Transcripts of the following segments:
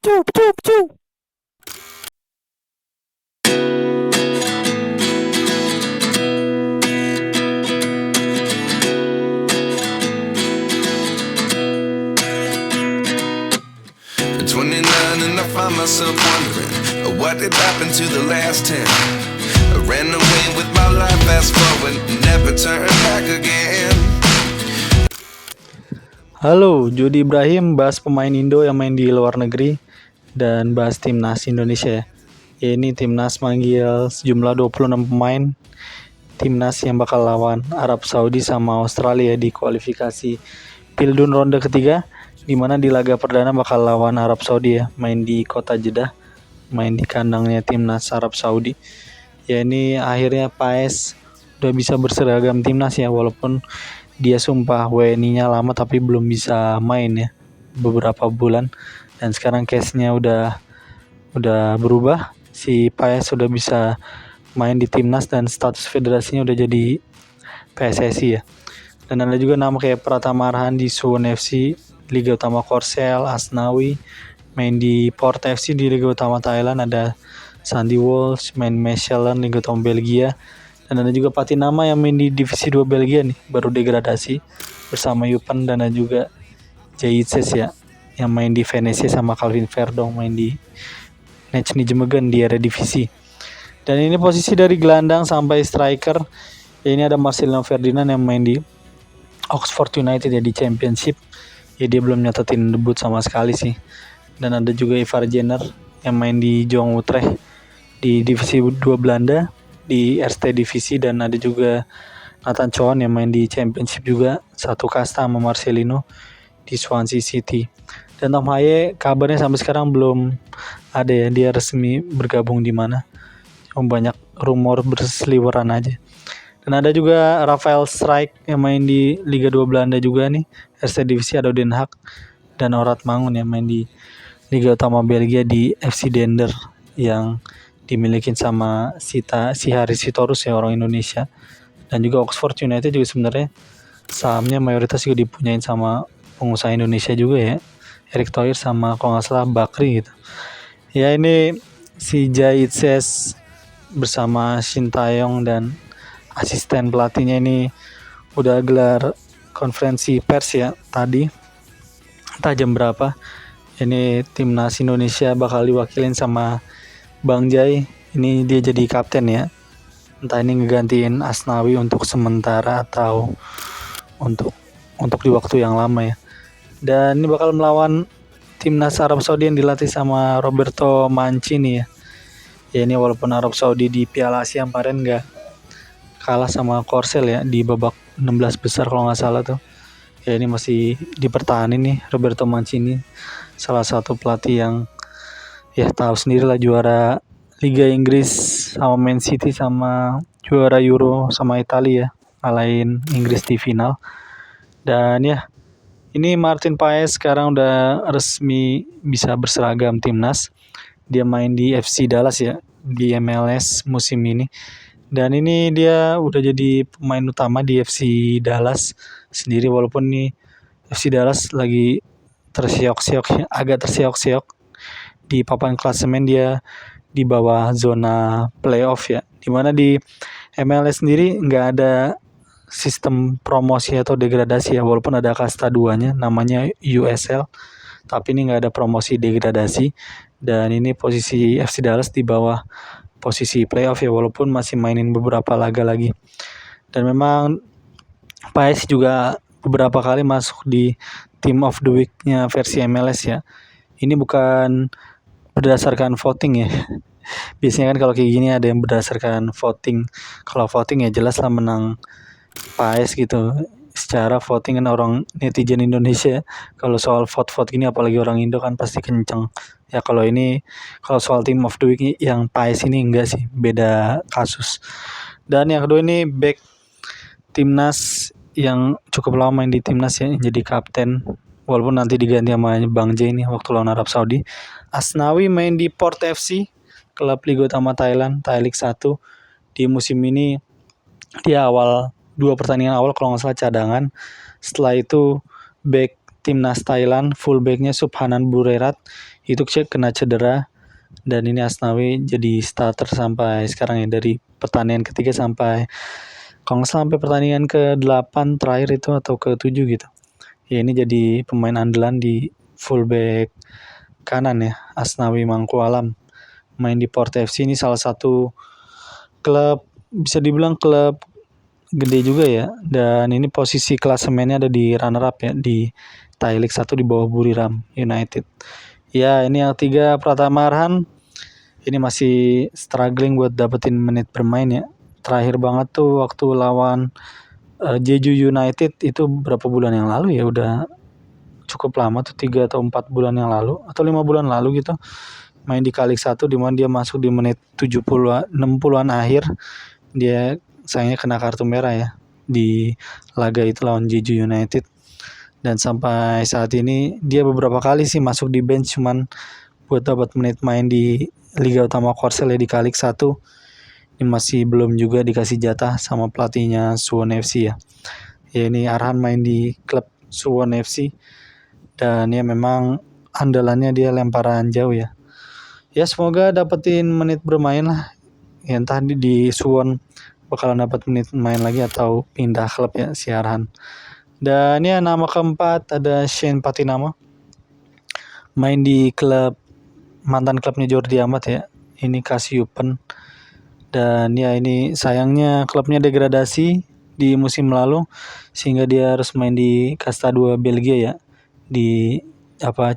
Pecu, pecu, pecu. At 29 and I find myself wondering what did happen to the last 10. I ran away with my life, fast forward, never turn back again. Halo, Jody Ibrahim bahas pemain Indo yang main di luar negeri dan bahas timnas Indonesia ya. Ini timnas manggil sejumlah 26 pemain timnas yang bakal lawan Arab Saudi sama Australia di kualifikasi Pildun ronde ketiga, di mana di laga perdana bakal lawan Arab Saudi ya, main di kota Jeddah, main di kandangnya timnas Arab Saudi. Ya ini akhirnya Paes udah bisa berseragam timnas ya, walaupun dia sumpah WNI-nya lama tapi belum bisa main ya beberapa bulan, dan sekarang case-nya udah berubah. Si Paes sudah bisa main di timnas dan status federasinya udah jadi PSSI ya. Dan ada juga nama kayak Pratama Arhan di Suwon FC, Liga Utama Korsel, Asnawi main di Port FC di Liga Utama Thailand, ada Sandy Walsh main Mechelen Liga Utama Belgia, dan ada juga Patinama yang main di Divisi 2 Belgia nih, baru degradasi bersama Yupan, dan ada juga Jaitses ya yang main di Venezia sama Calvin Verdong main di Nijmegen di Eredivisie. Dan ini posisi dari gelandang sampai striker. Ya, ini ada Marcelino Ferdinand yang main di Oxford United ya di Championship. Ya dia belum nyatetin debut sama sekali sih. Dan ada juga Ivar Jenner yang main di Jong Utrecht di Divisi 2 Belanda di Eerste Divisie, dan ada juga Nathan Choan yang main di Championship juga satu kasta sama Marcelino di Swansea City. Dan Tom Haye kabarnya sampai sekarang belum ada ya dia resmi bergabung di mana. Banyak rumor berseliweran aja. Dan ada juga Rafael Strijk yang main di Liga 2 Belanda juga nih, Eerste Divisie, ada Den Haag, dan Orad Mangun yang main di Liga Utama Belgia di FC Dender yang dimiliki sama si Haris Sitorus ya, orang Indonesia. Dan juga Oxford United juga sebenarnya sahamnya mayoritas juga dipunyain sama pengusaha Indonesia juga ya, Erick Thohir sama kalau nggak salah Bakri gitu. Ya ini si Jaitses bersama Shin Taeyong dan asisten pelatihnya ini udah gelar konferensi pers ya tadi, entah jam berapa. Ini timnas Indonesia bakal diwakilin sama Bang Jai, ini dia jadi kapten ya, entah ini ngegantiin Asnawi untuk sementara atau untuk di waktu yang lama ya. Dan ini bakal melawan timnas Arab Saudi yang dilatih sama Roberto Mancini ya. Ya ini walaupun Arab Saudi di Piala Asia kemarin nggak kalah sama Korsel ya di babak 16 besar kalau nggak salah tuh. Ya ini masih dipertahanin nih Roberto Mancini, salah satu pelatih yang ya tahu sendiri lah, juara Liga Inggris sama Man City sama juara Euro sama Italia ya, ngalahin Inggris di final. Dan ya ini Martin Paes sekarang udah resmi bisa berseragam timnas. Dia main di FC Dallas ya di MLS musim ini. Dan ini dia udah jadi pemain utama di FC Dallas sendiri, walaupun nih FC Dallas lagi agak tersiok-siok di papan klasemen, dia di bawah zona playoff ya. Dimana di MLS sendiri nggak ada sistem promosi atau degradasi ya, walaupun ada kasta 2-nya namanya USL, tapi ini nggak ada promosi degradasi. Dan ini posisi FC Dallas di bawah posisi playoff ya, walaupun masih mainin beberapa laga lagi. Dan memang Paes juga beberapa kali masuk di Team of the Week-nya versi MLS ya. Ini bukan berdasarkan voting ya. Biasanya kan kalau kayak gini ada yang berdasarkan voting. Kalau voting ya jelas lah menang Paes gitu. Secara voting kan orang netizen Indonesia, kalau soal vote-vote gini apalagi orang Indo kan pasti kenceng. Ya kalau soal Team of the Week yang Paes ini enggak sih, beda kasus. Dan yang kedua ini back timnas yang cukup lama main di timnas ya, jadi kapten walaupun nanti diganti sama Bang J ini waktu lawan Arab Saudi. Asnawi main di Port FC, klub Liga Utama Thailand, Thai League 1. Di musim ini dia 2 pertandingan awal kalau nggak salah cadangan. Setelah itu back timnas Thailand, fullbacknya Subhanan Burirat itu kena cedera, dan ini Asnawi jadi starter sampai sekarang ya, dari pertandingan ketiga sampai kalau nggak salah sampai pertandingan ke-8 terakhir itu atau ke-7 gitu. Ya ini jadi pemain andalan di fullback kanan ya, Asnawi Mangkualam. Main di Port FC, ini salah satu klub, bisa dibilang klub gede juga ya, dan ini posisi klasemennya ada di runner up ya, di Thai League 1 di bawah Buriram United. Ya ini yang tiga, Pratama Arhan ini masih struggling buat dapetin menit bermain ya. Terakhir banget tuh waktu lawan Jeju United itu berapa bulan yang lalu ya, udah cukup lama tuh, 3 atau 4 bulan yang lalu atau 5 bulan lalu gitu, main di Kalik 1 di mana dia masuk di menit 70-an 60-an akhir. Dia sayangnya kena kartu merah ya di laga itu lawan Jeju United, dan sampai saat ini dia beberapa kali sih masuk di bench cuman buat dapat menit main di Liga Utama Korsel ya di Kalik 1 ini masih belum juga dikasih jatah sama pelatihnya Suwon FC ya. Ya ini Arhan main di klub Suwon FC, dan ya memang andalannya dia lemparan jauh ya. Ya semoga dapetin menit bermain lah. Ya entah di Suwon bakalan dapat menit main lagi atau pindah klub ya si Arhan. Dan ya nama keempat ada Shane Patinama. Main di klub, mantan klubnya Jordi Amat ya. Ini Kasyupen. Dan ya ini sayangnya klubnya degradasi di musim lalu sehingga dia harus main di Kasta 2 Belgia ya, di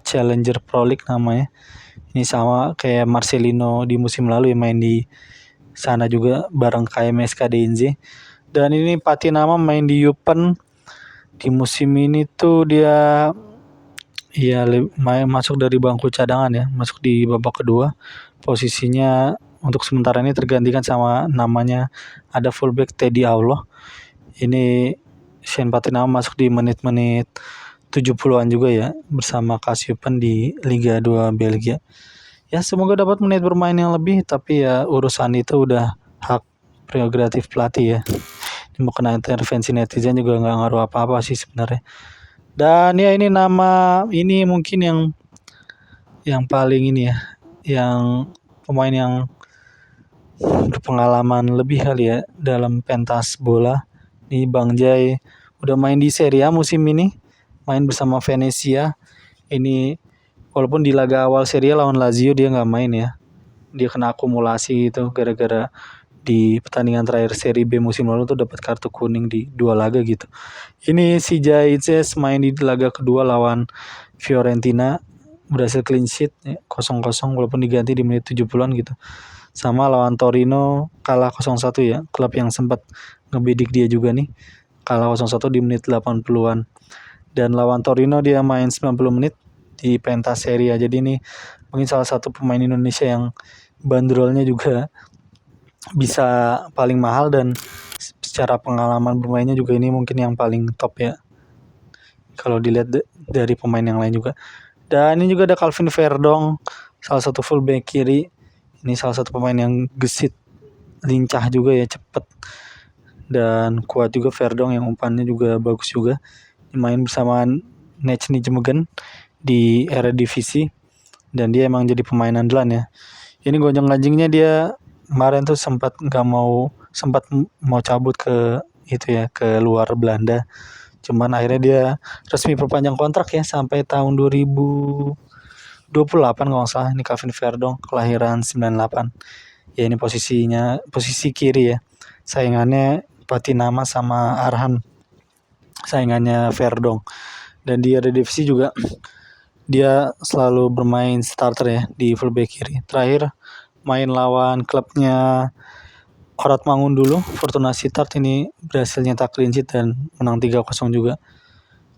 Challenger Pro League namanya. Ini sama kayak Marcelino di musim lalu yang main di sana juga bareng KMS KDNZ. Dan ini Patinama main di Eupen di musim ini tuh dia ya masuk dari bangku cadangan ya, masuk di babak kedua. Posisinya untuk sementara ini tergantikan sama namanya ada fullback Teddy Allah. Ini Shane Patinama masuk di menit-menit 70-an juga ya bersama Kasyupen di Liga 2 Belgia. Ya semoga dapat menit bermain yang lebih, tapi ya urusan itu udah hak prerogatif pelatih ya. Mau kena intervensi netizen juga nggak ngaruh apa-apa sih sebenarnya. Dan ya ini nama ini mungkin yang paling ini ya, yang pemain yang berpengalaman lebih kali ya dalam pentas bola. Ini Bang Jai udah main di Serie A musim ini, main bersama Venezia. Ini walaupun di laga awal Serie A lawan Lazio dia nggak main ya, dia kena akumulasi gitu gara-gara di pertandingan terakhir Serie B musim lalu tuh dapat kartu kuning di 2 laga gitu. Ini si Jaices main di laga kedua lawan Fiorentina, berhasil clean sheet ya, 0-0 walaupun diganti di menit 70-an gitu. Sama lawan Torino kalah 0-1 ya, klub yang sempat ngebidik dia juga nih. Kalah 0-1 di menit 80-an. Dan lawan Torino dia main 90 menit di pentas Serie A. Jadi ini mungkin salah satu pemain Indonesia yang bandrolnya juga bisa paling mahal, dan secara pengalaman bermainnya juga ini mungkin yang paling top ya kalau dilihat dari pemain yang lain juga. Dan ini juga ada Calvin Verdong, salah satu fullback kiri. Ini salah satu pemain yang gesit, lincah juga ya, cepet dan kuat juga. Verdong yang umpannya juga bagus juga. Main bersama Nech Nijmegen di Eredivisie, dan dia emang jadi pemain andalan ya. Ini gonjang-ganjingnya dia kemarin tuh sempat mau cabut ke itu ya, ke luar Belanda. Cuman akhirnya dia resmi perpanjang kontrak ya sampai tahun 2028 kalau nggak salah. Ini Calvin Verdong kelahiran 98. Ya ini posisi kiri ya. Saingannya Patinama sama Arhan. Saingannya Verdong. Dan di Eredivisie juga dia selalu bermain starter ya di fullback kiri. Terakhir main lawan klubnya Orat Mangun dulu, Fortuna Sittard, ini berhasil nyetak clean sheet dan menang 3-0 juga.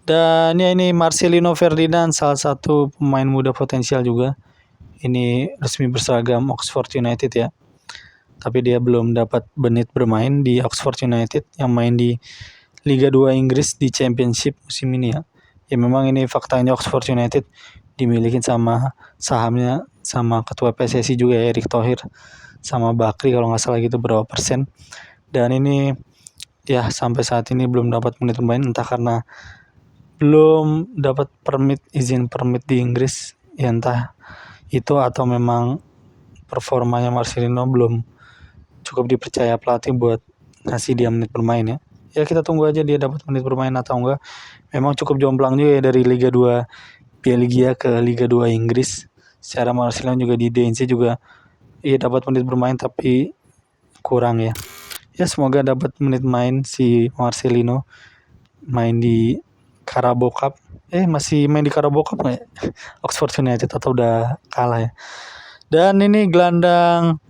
Dan ya ini Marcelino Ferdinand, salah satu pemain muda potensial juga. Ini resmi berseragam Oxford United ya. Tapi dia belum dapat menit bermain di Oxford United yang main di Liga 2 Inggris di Championship musim ini ya. Ya memang ini faktanya Oxford United dimiliki sama sahamnya sama ketua PSSI juga ya, Erick Thohir, sama Bakri kalau nggak salah gitu berapa persen. Dan ini ya sampai saat ini belum dapat menit bermain, entah karena belum dapat izin permit di Inggris, ya entah itu atau memang performanya Marcelino belum cukup dipercaya pelatih buat ngasih dia menit bermain ya. Ya kita tunggu aja dia dapat menit bermain atau enggak. Memang cukup jomplang juga ya dari Liga 2 Belgia ke Liga 2 Inggris. Secara Marcelino juga di DNC juga ya dapat menit bermain tapi kurang ya. Ya semoga dapat menit main si Marcelino, main di Carabao Cup. Masih main di Carabao Cup nggak ya? Oxford United atau udah kalah ya. Dan ini gelandang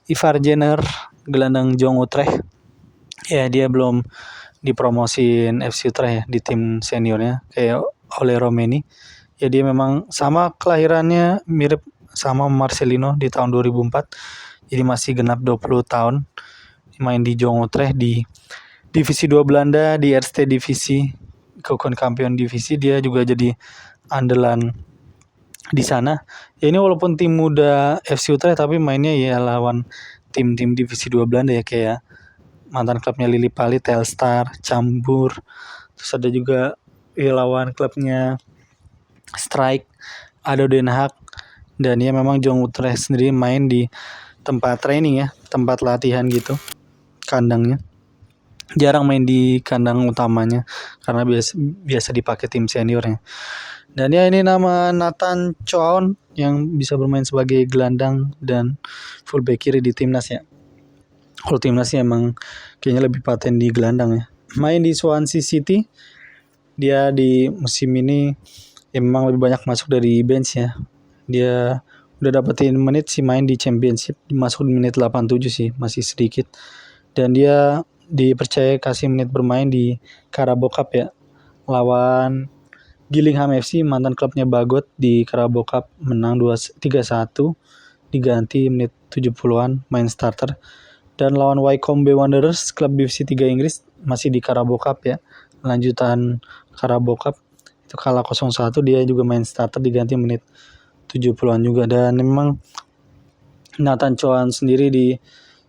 Ivar Jenner, gelandang Jong Utrecht. Ya dia belum dipromosin FC Utrecht ya di tim seniornya kayak oleh Romeni. Ya dia memang sama kelahirannya mirip sama Marcelino di tahun 2004. Jadi masih genap 20 tahun. Main di Jong Utrecht di Divisi 2 Belanda, di Eerste Divisi, Keukenkampioen Divisi. Dia juga jadi andalan di sana. Ya ini walaupun tim muda FC Utrecht tapi mainnya ya lawan tim-tim Divisi 2 Belanda ya kayak mantan klubnya Lillipali, Telstar, Cambuur. Terus ada juga ya lawan klubnya Strike, ADO Den Haag. Dan ya memang Jong Utrecht sendiri main di tempat training ya, tempat latihan gitu, kandangnya. Jarang main di kandang utamanya karena biasa dipakai tim seniornya. Dan ya ini nama Nathan Chown yang bisa bermain sebagai gelandang dan fullback kiri di timnas ya. Kalau timnas sih emang kayaknya lebih paten di gelandang ya. Main di Swansea City. Dia di musim ini ya memang lebih banyak masuk dari bench ya. Dia udah dapetin menit sih main di Championship, masuk di menit 87 sih, masih sedikit. Dan dia dipercaya kasih menit bermain di Carabao Cup ya. Lawan Gillingham FC, mantan klubnya Bagot, di Carabao Cup menang 3-1, diganti menit 70-an main starter. Dan lawan Wycombe Wanderers, klub Divisi 3 Inggris, masih di Carabao Cup ya. Lanjutan Carabao Cup itu kalah 0-1, dia juga main starter diganti menit 70-an juga. Dan memang Nathan Chown sendiri di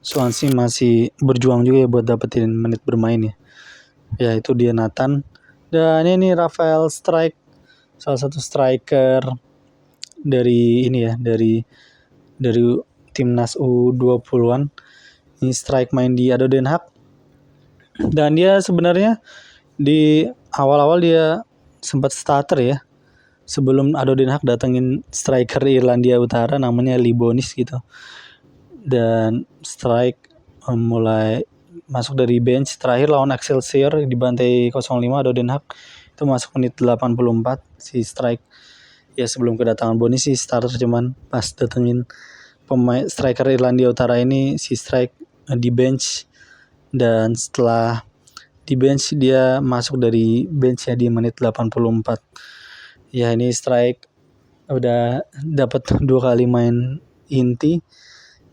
Swansea masih berjuang juga ya buat dapetin menit bermain ya. Ya itu dia Nathan. Dan ini Rafael Strijk, salah satu striker dari ini ya, dari timnas U20-an. Ini Strijk main di ADO Den Haag. Dan dia sebenarnya di awal-awal dia sempat starter ya. Sebelum ADO Den Haag datengin striker Irlandia Utara namanya Lee Bonis gitu. Dan Strijk mulai masuk dari bench. Terakhir lawan Excelsior dibantai 0-5 ADO Den Haag. Itu masuk menit 84 si Strijk. Ya sebelum kedatangan Bonis sih starter, cuman pas datengin pemain striker Irlandia Utara ini si Strijk di bench. Dan setelah di bench dia masuk dari bench ya di menit 84. Ya ini Strijk udah dapat 2 kali main inti,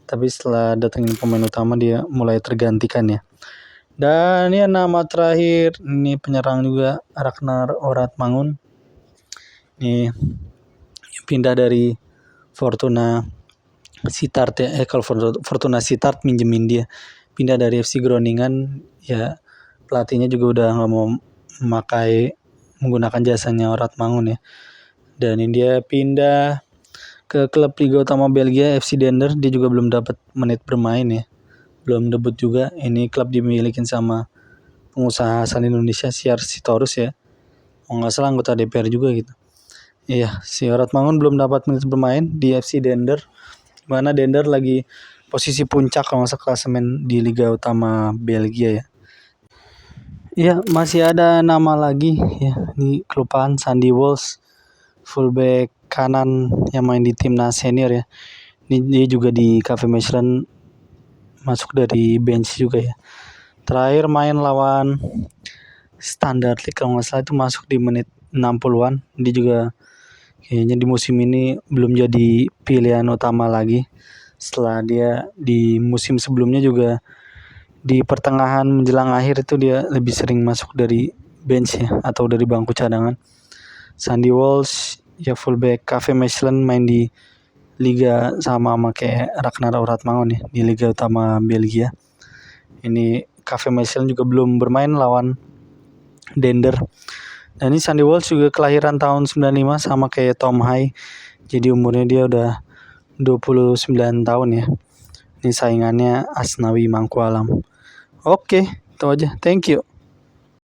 tapi setelah datengin pemain utama dia mulai tergantikan ya. Dan ya nama terakhir ini penyerang juga, Ragnar Oratmangun. Ini pindah dari Fortuna Sittard ya. Kalau Fortuna Sittard minjemin dia, pindah dari FC Groningen ya. Pelatihnya juga udah nggak mau menggunakan jasanya Oratmangun ya. Dan ini dia pindah ke klub Liga Utama Belgia FC Dender. Dia juga belum dapat menit bermain ya, belum debut juga. Ini klub dimiliki sama pengusaha asal Indonesia, Siar Sitorus ya, nggak salah anggota DPR juga gitu. Iya, si Oratmangun belum dapat menit bermain di FC Dender, mana Dender lagi posisi puncak kalau masuk klasemen di Liga Utama Belgia ya. Iya, masih ada nama lagi ya, di kelupaan Sandy Walsh, fullback kanan yang main di timnas senior ya. Ini dia juga di Cafe Mechelen masuk dari bench juga ya. Terakhir main lawan Standard Liège kalau nggak salah itu masuk di menit 60-an. Dia juga kayaknya di musim ini belum jadi pilihan utama lagi. Setelah dia di musim sebelumnya juga di pertengahan menjelang akhir itu dia lebih sering masuk dari bench ya, atau dari bangku cadangan. Sandy Walsh ya fullback Cafe Mechelen, main di liga sama kayak Ragnar Oratmangun ya, di Liga Utama Belgia. Ini Cafe Mechelen juga belum bermain lawan Dender. Dan ini Sandy Walsh juga kelahiran tahun 95 sama kayak Tom Hai. Jadi umurnya dia udah 29 tahun ya. Ini saingannya Asnawi Mangkualam. Oke, itu aja. Thank you.